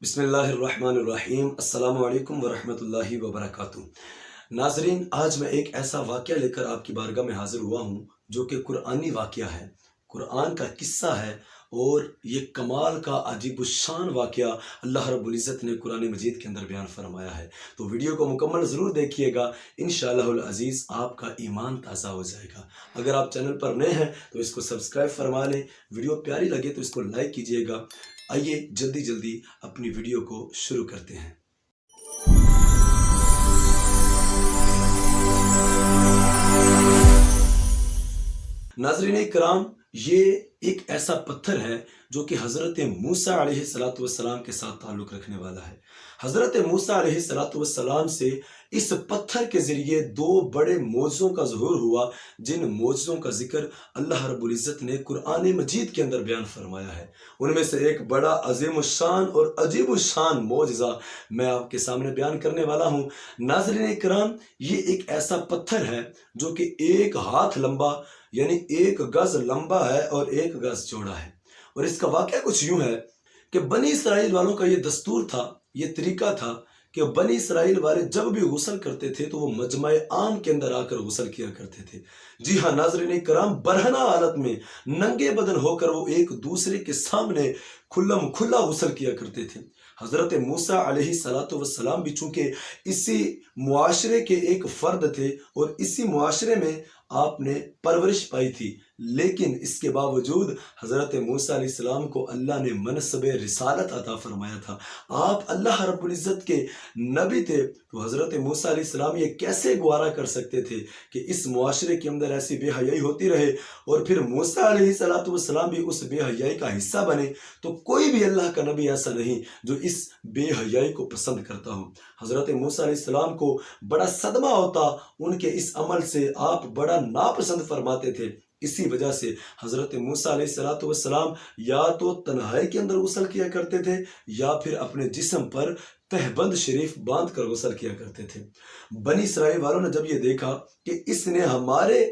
بسم اللہ الرحمن الرحیم۔ السلام علیکم ورحمۃ اللہ وبرکاتہ۔ ناظرین، آج میں ایک ایسا واقعہ لے کر آپ کی بارگاہ میں حاضر ہوا ہوں جو کہ قرآنی واقعہ ہے، قرآن کا قصہ ہے، اور یہ کمال کا عجیب الشان واقعہ اللہ رب العزت نے قرآن مجید کے اندر بیان فرمایا ہے۔ تو ویڈیو کو مکمل ضرور دیکھیے گا، انشاءاللہ العزیز آپ کا ایمان تازہ ہو جائے گا۔ اگر آپ چینل پر نئے ہیں تو اس کو سبسکرائب فرما لیں، ویڈیو پیاری لگے تو اس کو لائک کیجیے گا۔ آئیے جلدی جلدی اپنی ویڈیو کو شروع کرتے ہیں۔ ناظرین کرام، یہ ایک ایسا پتھر ہے جو کہ حضرت موسیٰ علیہ السلام کے ساتھ تعلق رکھنے والا ہے۔ حضرت موسیٰ علیہ السلام سے اس پتھر کے ذریعے دو بڑے معجزوں کا ظہور ہوا، جن معجزوں کا ذکر اللہ رب العزت نے قرآن مجید کے اندر بیان فرمایا ہے۔ ان میں سے ایک بڑا عظیم الشان اور عجیب الشان معجزہ میں آپ کے سامنے بیان کرنے والا ہوں۔ ناظرین کرام، یہ ایک ایسا پتھر ہے جو کہ 1 ہاتھ لمبا، یعنی 1 گز لمبا ہے اور 1 گز چوڑا ہے۔ اور اس کا واقعہ کچھ یوں ہے کہ بنی اسرائیل والوں کا یہ دستور تھا، یہ طریقہ تھا کہ بنی اسرائیل والے جب بھی غسل کرتے تھے تو وہ مجمع عام کے اندر آ کر غسل کیا کرتے تھے۔ جی ہاں ناظرین کرام، برہنہ حالت میں ننگے بدن ہو کر وہ ایک دوسرے کے سامنے کھلم کھلا غسل کیا کرتے تھے۔ حضرت موسیٰ علیہ السلام بھی چونکہ اسی معاشرے کے ایک فرد تھے اور اسی معاشرے میں آپ نے پرورش پائی تھی، لیکن اس کے باوجود حضرت موسیٰ علیہ السلام کو اللہ نے منصب رسالت عطا فرمایا تھا۔ آپ اللہ رب العزت کے نبی تھے، تو حضرت موسیٰ علیہ السلام یہ کیسے گوارا کر سکتے تھے کہ اس معاشرے کے اندر ایسی بے حیائی ہوتی رہے اور پھر موسیٰ علیہ السلام بھی اس بے حیائی کا حصہ بنے؟ تو کوئی بھی اللہ کا نبی ایسا نہیں جو اس بے حیائی کو پسند کرتا ہو۔ حضرت موسیٰ علیہ السلام کو بڑا صدمہ ہوتا ان کے اس عمل سے، آپ بڑا ناپسند فرماتے تھے۔ اسی وجہ سے حضرت موسیٰ علیہ السلام یا تو تنہائی کے اندر غسل کیا کرتے تھے یا پھر اپنے جسم پر تہبند شریف باندھ کر غسل کیا کرتے تھے۔ بنی اسرائیل والوں نے جب یہ دیکھا کہ اس نے ہمارے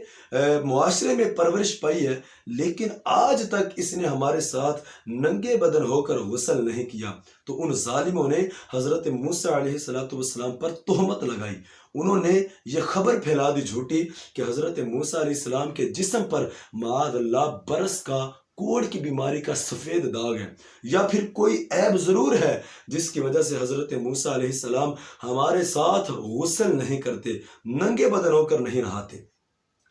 معاشرے میں پرورش پائی ہے، لیکن آج تک اس نے ہمارے ساتھ ننگے بدن ہو کر غسل نہیں کیا، تو ان ظالموں نے حضرت موسیٰ علیہ السلام پر تہمت لگائی۔ انہوں نے یہ خبر پھیلا دی جھوٹی کہ حضرت موسیٰ علیہ السلام کے جسم پر معاذ اللہ برس کا، کوڑ کی بیماری کا سفید داغ ہے، یا پھر کوئی عیب ضرور ہے جس کی وجہ سے حضرت موسیٰ علیہ السلام ہمارے ساتھ غسل نہیں کرتے، ننگے بدن ہو کر نہیں نہاتے۔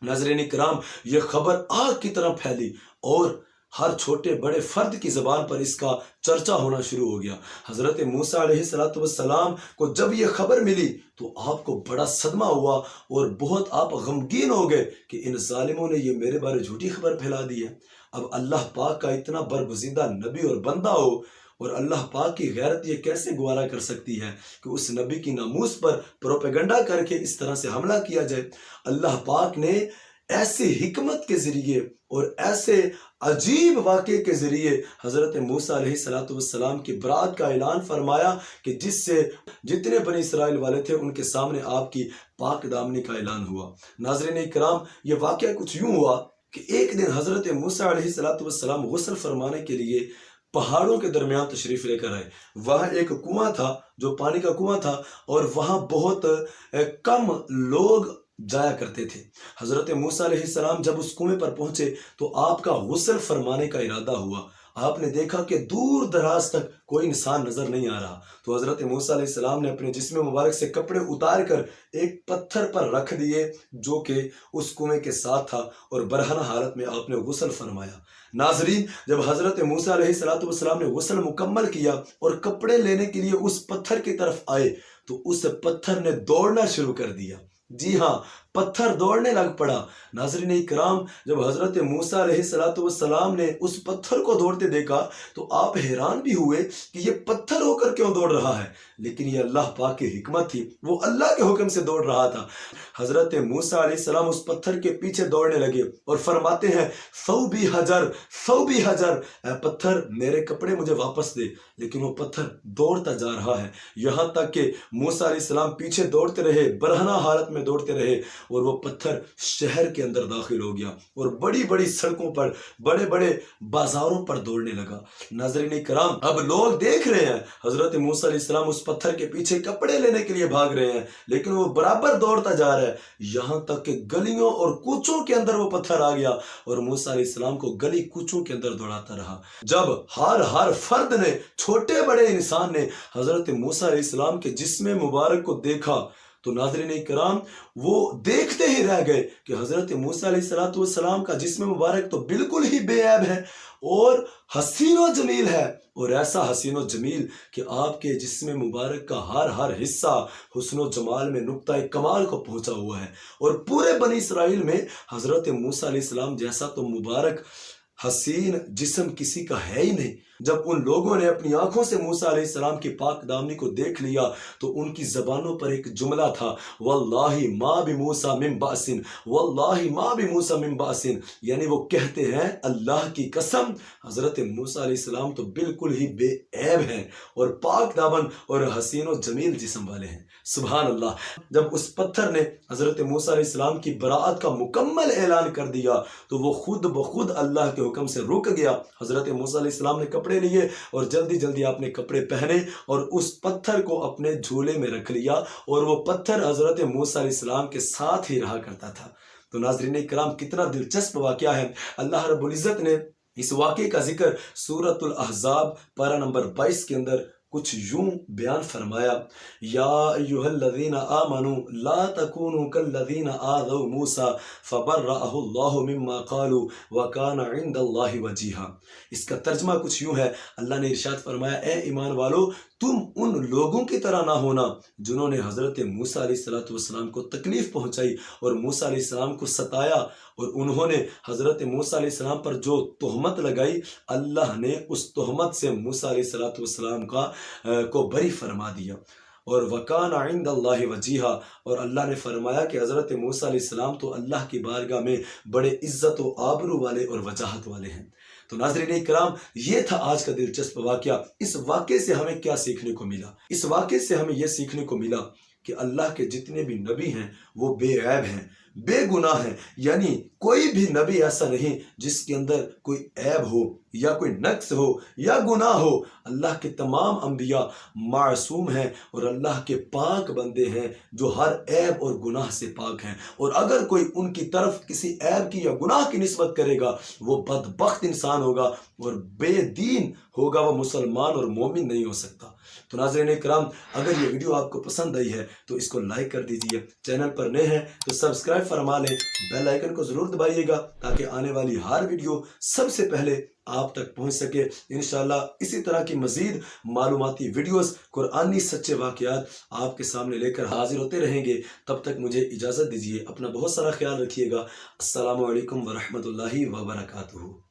ناظرین کرام، یہ خبر آگ کی طرح پھیلی اور ہر چھوٹے بڑے فرد کی زبان پر اس کا چرچا ہونا شروع ہو گیا۔ حضرت موسیٰ علیہ السلام کو جب یہ خبر ملی تو آپ کو بڑا صدمہ ہوا اور بہت آپ غمگین ہو گئے کہ ان ظالموں نے یہ میرے بارے جھوٹی خبر پھیلا دی ہے۔ اب اللہ پاک کا اتنا برگزیدہ نبی اور بندہ ہو اور اللہ پاک کی غیرت یہ کیسے گوارا کر سکتی ہے کہ اس نبی کی ناموس پر پروپیگنڈا کر کے اس طرح سے حملہ کیا جائے؟ اللہ پاک نے ایسی حکمت کے ذریعے اور ایسے عجیب واقعے کے ذریعے حضرت موسیٰ علیہ السلام کی برات کا اعلان فرمایا کہ جس سے جتنے بنی اسرائیل والے تھے ان کے سامنے آپ کی پاک دامنی کا اعلان ہوا۔ ناظرین کرام، یہ واقعہ کچھ یوں ہوا کہ ایک دن حضرت موسیٰ علیہ السلام غسل فرمانے کے لیے پہاڑوں کے درمیان تشریف لے کر آئے۔ وہاں ایک کنواں تھا جو پانی کا کنواں تھا، اور وہاں بہت کم لوگ جایا کرتے تھے۔ حضرت موسیٰ علیہ السلام جب اس کنویں پر پہنچے تو آپ کا غسل فرمانے کا ارادہ ہوا۔ آپ نے دیکھا کہ دور دراز تک کوئی انسان نظر نہیں آ رہا، تو حضرت موسیٰ علیہ السلام نے اپنے جسم مبارک سے کپڑے اتار کر ایک پتھر پر رکھ دیے جو کہ اس کنویں کے ساتھ تھا، اور برہنہ حالت میں آپ نے غسل فرمایا۔ ناظرین، جب حضرت موسیٰ علیہ السلام نے غسل مکمل کیا اور کپڑے لینے کے لیے اس پتھر کی طرف آئے تو اس پتھر نے دوڑنا شروع کر دیا۔ جی ہاں، پتھر دوڑنے لگ پڑا۔ ناظرین کرام، جب حضرت موسیٰ علیہ السلام نے اس پتھر کو دوڑتے دیکھا تو آپ حیران بھی ہوئے کہ یہ پتھر ہو کر کیوں دوڑ رہا ہے، لیکن یہ اللہ پاک کی حکمت تھی، وہ اللہ کے حکم سے دوڑ رہا تھا۔ حضرت موسیٰ علیہ السلام اس پتھر کے پیچھے دوڑنے لگے اور فرماتے ہیں، ثوبی حجر، ثوبی حجر، اے پتھر میرے کپڑے مجھے واپس دے۔ لیکن وہ پتھر دوڑتا جا رہا ہے، یہاں تک کہ موسیٰ علیہ السلام پیچھے دوڑتے رہے، برہنہ حالت میں دوڑتے رہے۔ اور وہ پتھر شہر کے اندر داخل ہو گیا اور بڑی بڑی سڑکوں پر بڑے بڑے بازاروں پر دوڑنے لگا۔ ناظرین کرام، اب لوگ دیکھ رہے ہیں حضرت موسیٰ علیہ السلام اس پتھر کے پیچھے کپڑے لینے کے لیے بھاگ رہے ہیں، لیکن وہ برابر دوڑتا جا رہا ہے، یہاں تک کہ گلیوں اور کوچوں کے اندر وہ پتھر آ گیا اور موسیٰ علیہ السلام کو گلی کوچوں کے اندر دوڑاتا رہا۔ جب ہر فرد نے، چھوٹے بڑے انسان نے حضرت موسیٰ علیہ السلام کے جسم مبارک کو دیکھا تو ناظرین کرام وہ دیکھتے ہی رہ گئے کہ حضرت موسیٰ علیہ السلام کا جسم مبارک تو بالکل ہی بے عیب ہے اور حسین و جمیل ہے، اور ایسا حسین و جمیل کہ آپ کے جسم مبارک کا ہر حصہ حسن و جمال میں نقطۂ کمال کو پہنچا ہوا ہے، اور پورے بنی اسرائیل میں حضرت موسیٰ علیہ السلام جیسا تو مبارک حسین جسم کسی کا ہے ہی نہیں۔ جب ان لوگوں نے اپنی آنکھوں سے موسیٰ علیہ السلام کی پاک دامنی کو دیکھ لیا تو ان کی زبانوں پر ایک جملہ تھا، واللہ ما بموسیٰ من بأس، واللہ ما بموسیٰ من بأس، یعنی وہ کہتے ہیں اللہ کی قسم حضرت موسیٰ علیہ السلام تو بالکل ہی بے عیب ہیں اور پاک دامن اور حسین و جمیل جسم والے ہیں۔ سبحان اللہ۔ جب اس پتھر نے حضرت موسیٰ علیہ السلام کی براءت کا مکمل اعلان کر دیا تو وہ خود بخود اللہ کے حکم سے رک گیا۔ حضرت موسیٰ علیہ السلام نے کپڑے لیے اور جلدی آپ نے کپڑے پہنے اور اس پتھر کو اپنے جھولے میں رکھ لیا، اور وہ پتھر حضرت موسیٰ علیہ السلام کے ساتھ ہی رہا کرتا تھا۔ تو ناظرین کرام، کتنا دلچسپ واقعہ ہے۔ اللہ رب العزت نے اس واقعے کا ذکر سورۃ الاحزاب پارہ نمبر 22 کے اندر کچھ یوں بیان فرمایا، یا ایھا الذین آمنوا لا تکونوا کالذین آذوا موسیٰ فبرأہ اللہ مما قالوا وکان عند اللہ وجیہا۔ اس کا ترجمہ کچھ یوں ہے، اللہ نے ارشاد فرمایا، اے ایمان والو، تم ان لوگوں کی طرح نہ ہونا جنہوں نے حضرت موسیٰ علیہ السلام کو تکلیف پہنچائی اور موسیٰ علیہ السلام کو ستایا، اور انہوں نے حضرت موسیٰ علیہ السلام پر جو تہمت لگائی، اللہ نے اس تہمت سے موسیٰ علیہ السلام کو بری فرما دیا۔ اور وَكَانَ عِنْدَ اللَّهِ وَجِيهًا، اور اللہ نے فرمایا کہ حضرت موسیٰ علیہ السلام تو اللہ کی بارگاہ میں بڑے عزت و آبرو والے اور وجاہت والے ہیں۔ تو ناظرین کرام، یہ تھا آج کا دلچسپ واقعہ۔ اس واقعے سے ہمیں کیا سیکھنے کو ملا؟ اس واقعے سے ہمیں یہ سیکھنے کو ملا کہ اللہ کے جتنے بھی نبی ہیں وہ بے عیب ہیں، بے گناہ ہیں، یعنی کوئی بھی نبی ایسا نہیں جس کے اندر کوئی عیب ہو یا کوئی نقص ہو یا گناہ ہو۔ اللہ کے تمام انبیاء معصوم ہیں اور اللہ کے پاک بندے ہیں جو ہر عیب اور گناہ سے پاک ہیں، اور اگر کوئی ان کی طرف کسی عیب کی یا گناہ کی نسبت کرے گا وہ بدبخت انسان ہوگا اور بے دین ہوگا، وہ مسلمان اور مومن نہیں ہو سکتا۔ تو ناظرین کرام، اگر یہ ویڈیو آپ کو پسند آئی ہے تو اس کو لائک کر دیجئے، چینل پر نئے ہیں تو سبسکرائب فرما لیں، بیل آئیکن کو ضرور دبائیے گا تاکہ آنے والی ہر ویڈیو سب سے پہلے آپ تک پہنچ سکے۔ انشاءاللہ اسی طرح کی مزید معلوماتی ویڈیوز، قرآنی سچے واقعات آپ کے سامنے لے کر حاضر ہوتے رہیں گے۔ تب تک مجھے اجازت دیجیے، اپنا بہت سارا خیال رکھیے گا۔ السلام علیکم ورحمۃ اللہ وبرکاتہ۔